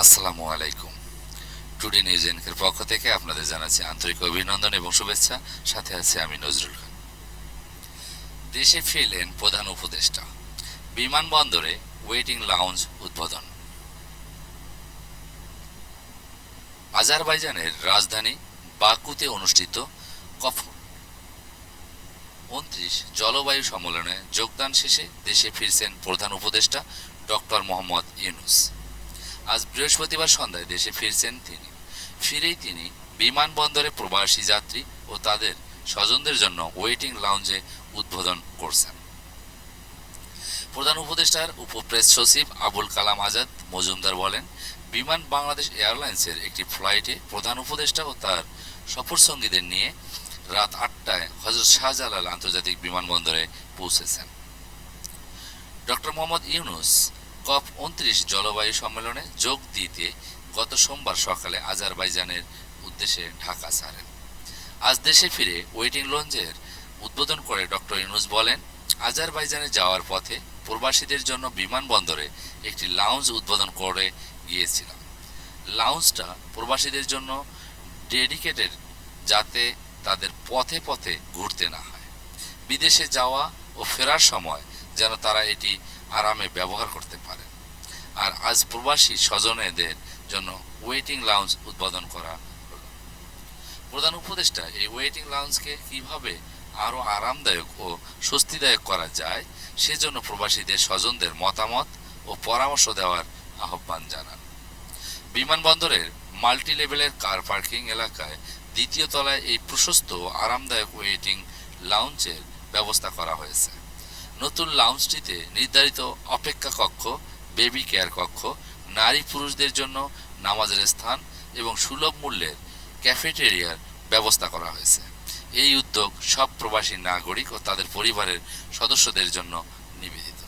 আসসালামু আলাইকুম। Today news এর পক্ষ থেকে আপনাদের জানাচ্ছি আন্তরিক অভিনন্দন এবং শুভেচ্ছা। সাথে আছে আমি নজরুল খান। দেশে ফিরলেন প্রধান উপদেষ্টা, বিমানবন্দরে ওয়েটিং লাউঞ্জ উদ্বোধন। আজারবাইজানের রাজধানী বাকুতে অনুষ্ঠিত কপ 29 জলবায়ু সম্মেলনে যোগদান শেষে দেশে ফিরছেন প্রধান উপদেষ্টা ডক্টর মোহাম্মদ ইউনূস। আজ বৃহস্পতিবার সন্ধ্যায় দেশে ফিরছেন তিনি। ফিরেই তিনি বিমানবন্দরে প্রবাসী যাত্রী ও তাদের স্বজনদের জন্য ওয়েটিং লাউঞ্জে উদ্বোধন করছেন। প্রধান উপদেষ্টার উপপ্রেস সচিব আবুল কালাম আজাদ মজুমদার বলেন, বিমান বাংলাদেশ এয়ারলাইন্সের একটি ফ্লাইটে প্রধান উপদেষ্টা ও তার সফরসঙ্গীদের নিয়ে রাত 8টায় হযরত শাহজালাল আন্তর্জাতিক বিমানবন্দরে পৌঁছেছেন। ডক্টর মোহাম্মদ ইউনূস কপ 29 জলবায়ু সম্মেলনে যোগ দিতে গত সোমবার সকালে আজারবাইজানের উদ্দেশ্যে ঢাকা ছাড়েন। আজ দেশে ফিরে ওয়েটিং লঞ্চের উদ্বোধন করে ডক্টর ইউনূস বলেন, আজারবাইজানে যাওয়ার পথে প্রবাসীদের জন্য বিমানবন্দরে একটি লাউঞ্জ উদ্বোধন করে গিয়েছিলাম। লাউঞ্জটা প্রবাসীদের জন্য ডেডিকেটেড, যাতে তাদের পথে পথে ঘুরতে না হয়। বিদেশে যাওয়া ও ফেরার সময় যেন তারা এটি আরামে ব্যবহার করতে পারেন। আর আজ প্রবাসী স্বজনেদের জন্য ওয়েটিং লাউঞ্জ উদ্বোধন করা হলো। প্রধান উপদেষ্টা এই ওয়েটিং লাউঞ্জকে কিভাবে আরও আরামদায়ক ও স্বস্তিদায়ক করা যায় সেজন্য প্রবাসীদের স্বজনদের মতামত ও পরামর্শ দেওয়ার আহ্বান জানান। বিমানবন্দরের মাল্টি লেভেলের কার পার্কিং এলাকায় দ্বিতীয় তলায় এই প্রশস্ত ও আরামদায়ক ওয়েটিং লাউঞ্জের ব্যবস্থা করা হয়েছে। নতুন লাউঞ্জটিতে নির্ধারিত অপেক্ষা কক্ষ, বেবি কেয়ার কক্ষ, নারী পুরুষদের জন্য নামাজের স্থান এবং সুলভ মূল্যের ক্যাফেটেরিয়ার ব্যবস্থা করা হয়েছে। এই উদ্যোগ সব প্রবাসী নাগরিক ও তাদের পরিবারের সদস্যদের জন্য নিবেদিত।